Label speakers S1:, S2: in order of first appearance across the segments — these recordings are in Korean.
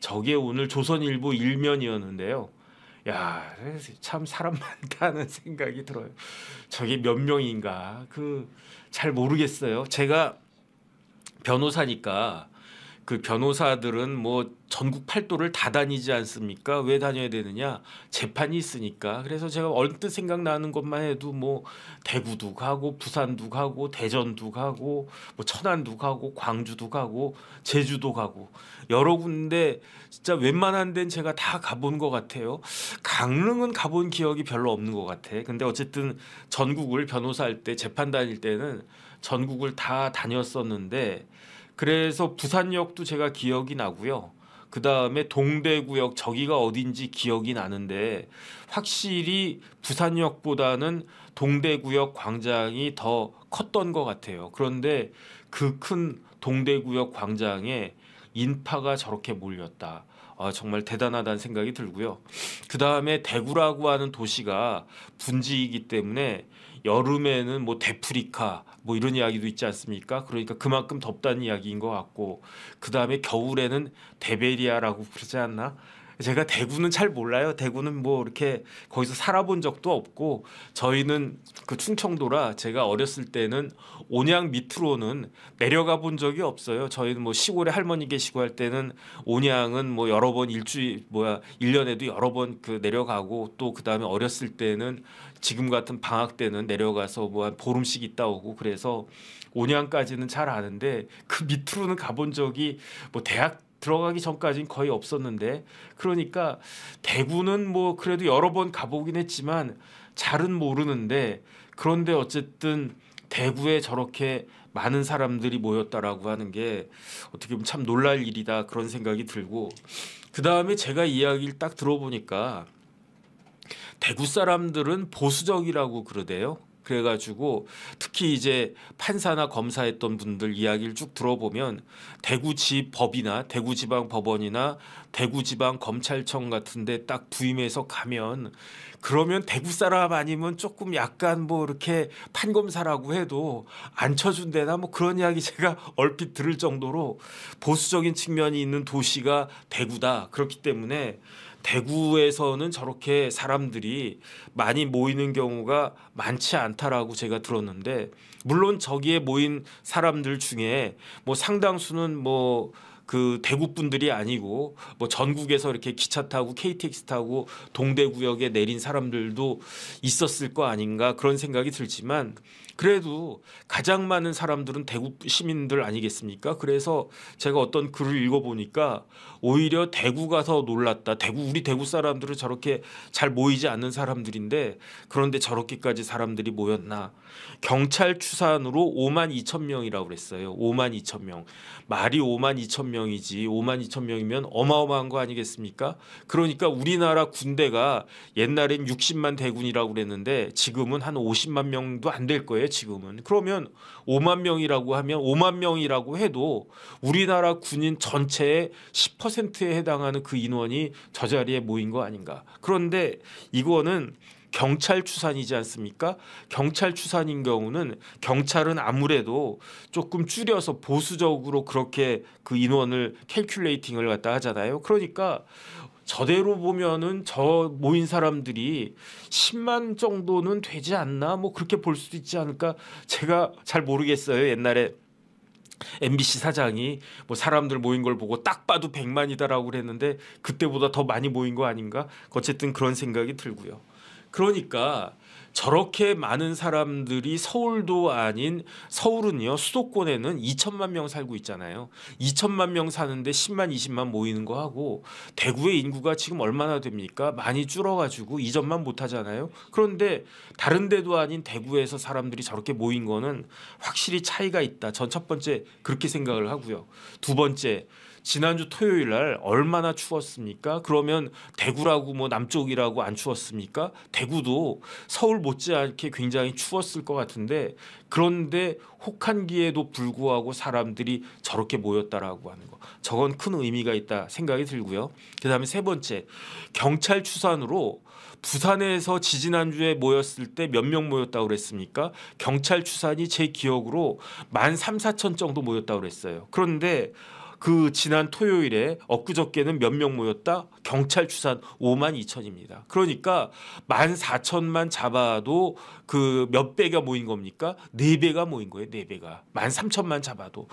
S1: 저게 오늘 조선일보 일면이었는데요. 야, 참 사람 많다는 생각이 들어요. 저게 몇 명인가? 잘 모르겠어요. 제가 변호사니까 그 변호사들은 뭐 전국 팔도를 다 다니지 않습니까? 왜 다녀야 되느냐? 재판이 있으니까. 그래서 제가 얼뜻 생각나는 것만 해도 뭐 대구도 가고 부산도 가고 대전도 가고 뭐 천안도 가고 광주도 가고 제주도 가고 여러 군데 진짜 웬만한 데는 제가 다 가본 것 같아요. 강릉은 가본 기억이 별로 없는 것 같아. 근데 어쨌든 전국을 변호사할 때 재판 다닐 때는 전국을 다 다녔었는데 그래서 부산역도 제가 기억이 나고요. 그 다음에 동대구역 저기가 어딘지 기억이 나는데 확실히 부산역보다는 동대구역 광장이 더 컸던 것 같아요. 그런데 그 큰 동대구역 광장에 인파가 저렇게 몰렸다. 정말 대단하다는 생각이 들고요. 그 다음에 대구라고 하는 도시가 분지이기 때문에 여름에는 뭐 데프리카 뭐 이런 이야기도 있지 않습니까? 그러니까 그만큼 덥다는 이야기인 것 같고 그 다음에 겨울에는 데베리아라고 그러지 않나? 제가 대구는 잘 몰라요. 대구는 뭐 이렇게 거기서 살아본 적도 없고 저희는 그 충청도라 제가 어렸을 때는 온양 밑으로는 내려가 본 적이 없어요. 저희는 뭐 시골에 할머니 계시고 할 때는 온양은 뭐 여러 번 일주일 뭐야 1년에도 여러 번 그 내려가고 또 그다음에 어렸을 때는 지금 같은 방학 때는 내려가서 뭐 한 보름씩 있다 오고 그래서 온양까지는 잘 아는데 그 밑으로는 가본 적이 뭐 대학 들어가기 전까지는 거의 없었는데 그러니까 대구는 뭐 그래도 여러 번 가보긴 했지만 잘은 모르는데 그런데 어쨌든 대구에 저렇게 많은 사람들이 모였다라고 하는 게 어떻게 보면 참 놀랄 일이다 그런 생각이 들고 그 다음에 제가 이야기를 딱 들어보니까 대구 사람들은 보수적이라고 그러대요. 그래가지고 특히 이제 판사나 검사했던 분들 이야기를 쭉 들어보면 대구지법이나 대구지방법원이나 대구지방검찰청 같은데 딱 부임해서 가면 그러면 대구 사람 아니면 조금 약간 뭐 이렇게 판검사라고 해도 안 쳐준대나 뭐 그런 이야기 제가 얼핏 들을 정도로 보수적인 측면이 있는 도시가 대구다. 그렇기 때문에 대구에서는 저렇게 사람들이 많이 모이는 경우가 많지 않다라고 제가 들었는데 물론 저기에 모인 사람들 중에 뭐 상당수는 뭐 그 대구 분들이 아니고 뭐 전국에서 이렇게 기차 타고 KTX 타고 동대구역에 내린 사람들도 있었을 거 아닌가 그런 생각이 들지만 그래도 가장 많은 사람들은 대구 시민들 아니겠습니까? 그래서 제가 어떤 글을 읽어보니까 오히려 대구가 더 놀랐다. 우리 대구 사람들은 저렇게 잘 모이지 않는 사람들인데 그런데 저렇게까지 사람들이 모였나. 경찰 추산으로 5만 2천 명이라고 그랬어요. 5만 2천 명. 말이 5만 2천 명이지 5만 2천 명이면 어마어마한 거 아니겠습니까? 그러니까 우리나라 군대가 옛날엔 60만 대군이라고 그랬는데 지금은 한 50만 명도 안 될 거예요. 지금은. 그러면 5만 명이라고 하면 5만 명이라고 해도 우리나라 군인 전체의 10%에 해당하는 그 인원이 저 자리에 모인 거 아닌가. 그런데 이거는 경찰 추산이지 않습니까? 경찰 추산인 경우는 경찰은 아무래도 조금 줄여서 보수적으로 그렇게 그 인원을 캘큘레이팅을 갖다 하잖아요. 그러니까 저대로 보면은 저 모인 사람들이 10만 정도는 되지 않나 뭐 그렇게 볼 수도 있지 않을까 제가 잘 모르겠어요. 옛날에 MBC 사장이 뭐 사람들 모인 걸 보고 딱 봐도 100만이다라고 그랬는데 그때보다 더 많이 모인 거 아닌가 어쨌든 그런 생각이 들고요. 그러니까 저렇게 많은 사람들이 서울도 아닌 서울은요 수도권에는 2천만 명 살고 있잖아요. 2천만 명 사는데 10만 20만 모이는 거 하고 대구의 인구가 지금 얼마나 됩니까? 많이 줄어가지고 이전만 못하잖아요. 그런데 다른 데도 아닌 대구에서 사람들이 저렇게 모인 거는 확실히 차이가 있다. 전 첫 번째 그렇게 생각을 하고요. 두 번째 지난주 토요일 날 얼마나 추웠습니까? 그러면 대구라고 뭐 남쪽이라고 안 추웠습니까? 대구도 서울 못지않게 굉장히 추웠을 것 같은데 그런데 혹한기에도 불구하고 사람들이 저렇게 모였다라고 하는 거. 저건 큰 의미가 있다 생각이 들고요. 그다음에 세 번째 경찰 추산으로 부산에서 지지난주에 모였을 때 몇 명 모였다고 그랬습니까? 경찰 추산이 제 기억으로 1만 3, 4천 정도 모였다고 그랬어요. 그런데 그 지난 토요일에 엊그저께는 몇 명 모였다? 경찰 추산 5만 2천입니다. 그러니까 14,000만 잡아도 그 몇 배가 모인 겁니까? 4배가 모인 거예요. 4배가. 13,000만 잡아도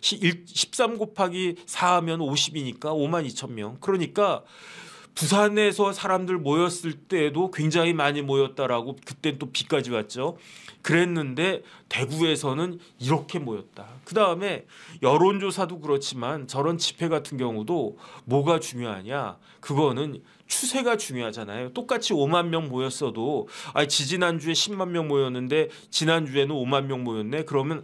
S1: 13 곱하기 4 하면 50이니까 5만 2천 명. 그러니까 부산에서 사람들 모였을 때도 굉장히 많이 모였다라고 그때 또 비까지 왔죠. 그랬는데 대구에서는 이렇게 모였다. 그다음에 여론조사도 그렇지만 저런 집회 같은 경우도 뭐가 중요하냐? 그거는 추세가 중요하잖아요. 똑같이 5만 명 모였어도 지지난주에 10만 명 모였는데 지난주에는 5만 명 모였네. 그러면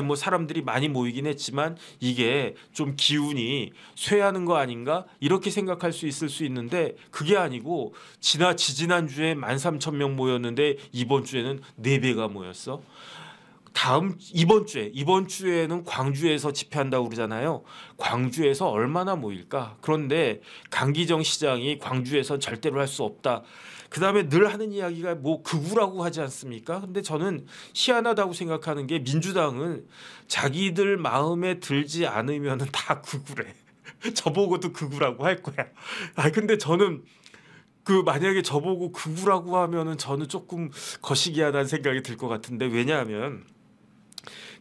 S1: 뭐 사람들이 많이 모이긴 했지만 이게 좀 기운이 쇠하는 거 아닌가? 이렇게 생각할 수 있을 수 있는데 그게 아니고 지난주에 13,000명 모였는데 이번 주에는 4배가 모였어. 이번 주에는 광주에서 집회한다고 그러잖아요. 광주에서 얼마나 모일까? 그런데 강기정 시장이 광주에선 절대로 할 수 없다. 그다음에 늘 하는 이야기가 뭐 극우라고 하지 않습니까? 근데 저는 희한하다고 생각하는 게 민주당은 자기들 마음에 들지 않으면 다 극우래. 저보고도 극우라고 할 거야. 근데 저는 만약에 저보고 극우라고 하면은 저는 조금 거시기하다는 생각이 들 것 같은데 왜냐하면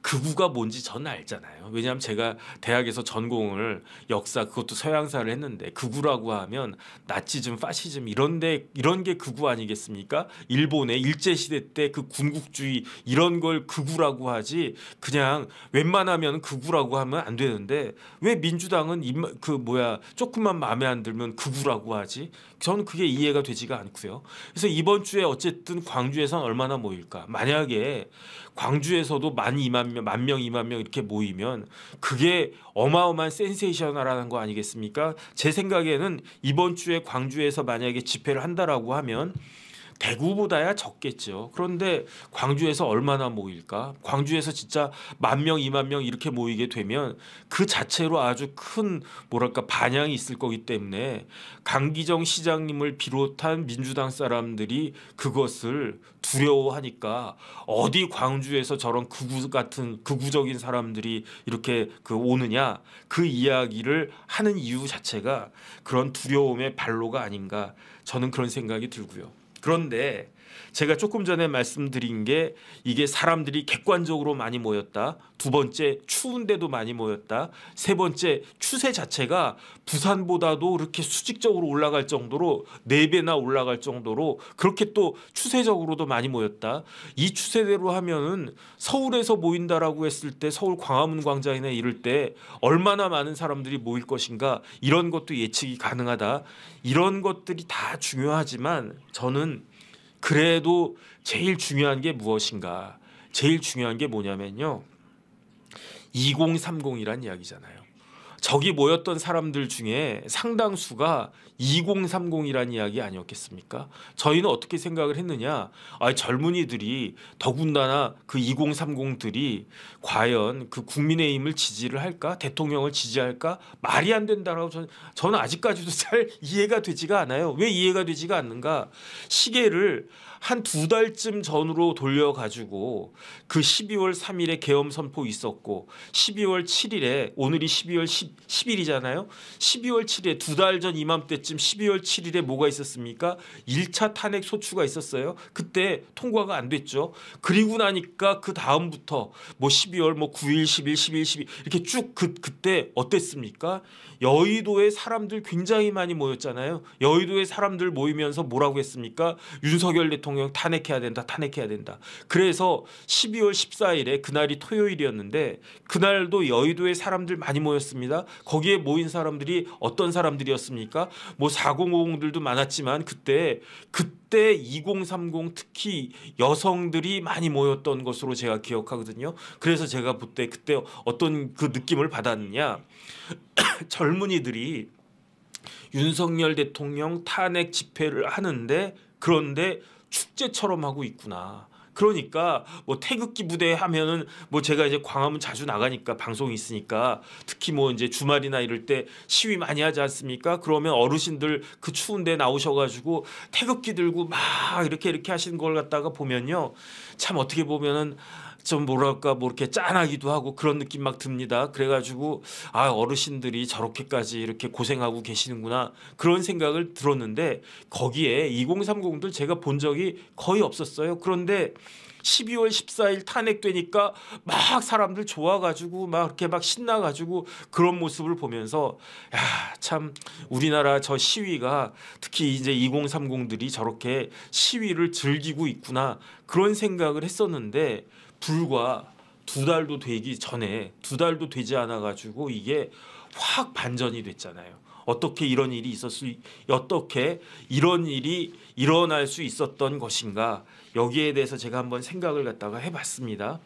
S1: 극우가 뭔지 저는 알잖아요. 왜냐하면 제가 대학에서 전공을 역사 그것도 서양사를 했는데 극우라고 하면 나치즘, 파시즘 이런 게 극우 아니겠습니까? 일본의 일제시대 때 그 군국주의 이런 걸 극우라고 하지 그냥 웬만하면 극우라고 하면 안 되는데 왜 민주당은 조금만 마음에 안 들면 극우라고 하지? 저는 그게 이해가 되지가 않고요. 그래서 이번 주에 어쨌든 광주에선 얼마나 모일까? 만약에 광주에서도 만 명, 2만 명 이렇게 모이면 그게 어마어마한 센세이셔널한 거 아니겠습니까? 제 생각에는 이번 주에 광주에서 만약에 집회를 한다라고 하면 대구보다야 적겠죠. 그런데 광주에서 얼마나 모일까? 광주에서 진짜 10,000명, 2만 명 이렇게 모이게 되면 그 자체로 아주 큰 반향이 있을 거기 때문에 강기정 시장님을 비롯한 민주당 사람들이 그것을 두려워하니까 어디 광주에서 저런 극우적인 사람들이 이렇게 오느냐 그 이야기를 하는 이유 자체가 그런 두려움의 발로가 아닌가 저는 그런 생각이 들고요. 그런데 제가 조금 전에 말씀드린 게 이게 사람들이 객관적으로 많이 모였다. 두 번째 추운데도 많이 모였다. 세 번째 추세 자체가 부산보다도 그렇게 수직적으로 올라갈 정도로 4배나 올라갈 정도로 그렇게 또 추세적으로도 많이 모였다. 이 추세대로 하면은 서울에서 모인다라고 했을 때 서울 광화문 광장이나 이럴 때 얼마나 많은 사람들이 모일 것인가 이런 것도 예측이 가능하다. 이런 것들이 다 중요하지만 저는 그래도 제일 중요한 게 무엇인가? 제일 중요한 게 뭐냐면요. 2030이란 이야기잖아요. 저기 모였던 사람들 중에 상당수가 2030이라는 이야기 아니었겠습니까? 저희는 어떻게 생각을 했느냐? 젊은이들이 더군다나 그 2030들이 과연 그 국민의힘을 지지를 할까? 대통령을 지지할까? 말이 안 된다라고 저는 아직까지도 잘 이해가 되지가 않아요. 왜 이해가 되지가 않는가? 시계를 한 2달쯤 전으로 돌려가지고 그 12월 3일에 계엄 선포 있었고 12월 7일에 오늘이 12월 10일이잖아요. 12월 7일에 2달 전 이맘때쯤 12월 7일에 뭐가 있었습니까? 1차 탄핵 소추가 있었어요. 그때 통과가 안 됐죠. 그리고 나니까 그 다음부터 12월 9일, 10일, 11, 12 이렇게 쭉 그때 어땠습니까? 여의도에 사람들 굉장히 많이 모였잖아요. 여의도에 사람들 모이면서 뭐라고 했습니까? 윤석열 대통령 탄핵해야 된다. 탄핵해야 된다. 그래서 12월 14일에 그날이 토요일이었는데 그날도 여의도에 사람들 많이 모였습니다. 거기에 모인 사람들이 어떤 사람들이었습니까? 4050들도 많았지만 그때 2030 특히 여성들이 많이 모였던 것으로 제가 기억하거든요. 그래서 제가 볼 때 그때 어떤 그 느낌을 받았느냐? 젊은이들이 윤석열 대통령 탄핵 집회를 하는데 그런데 축제처럼 하고 있구나. 그러니까 태극기 부대 하면은 제가 이제 광화문 자주 나가니까 방송이 있으니까 특히 이제 주말이나 이럴 때 시위 많이 하지 않습니까? 그러면 어르신들 그 추운데 나오셔가지고 태극기 들고 막 이렇게 하시는 걸 갖다가 보면요. 참 어떻게 보면은 좀 뭐랄까 뭐 이렇게 짠하기도 하고 그런 느낌 막 듭니다. 그래가지고 아 어르신들이 저렇게까지 이렇게 고생하고 계시는구나 그런 생각을 들었는데 거기에 2030들 제가 본 적이 거의 없었어요. 그런데 12월 14일 탄핵되니까 막 사람들 좋아가지고 막 이렇게 막 신나가지고 그런 모습을 보면서 야, 참 우리나라 저 시위가 특히 이제 2030들이 저렇게 시위를 즐기고 있구나 그런 생각을 했었는데 불과 두 달도 되지 않아 가지고 이게 확 반전이 됐잖아요. 어떻게 이런 일이 일어날 수 있었던 것인가 여기에 대해서 제가 한번 생각을 갖다가 해봤습니다.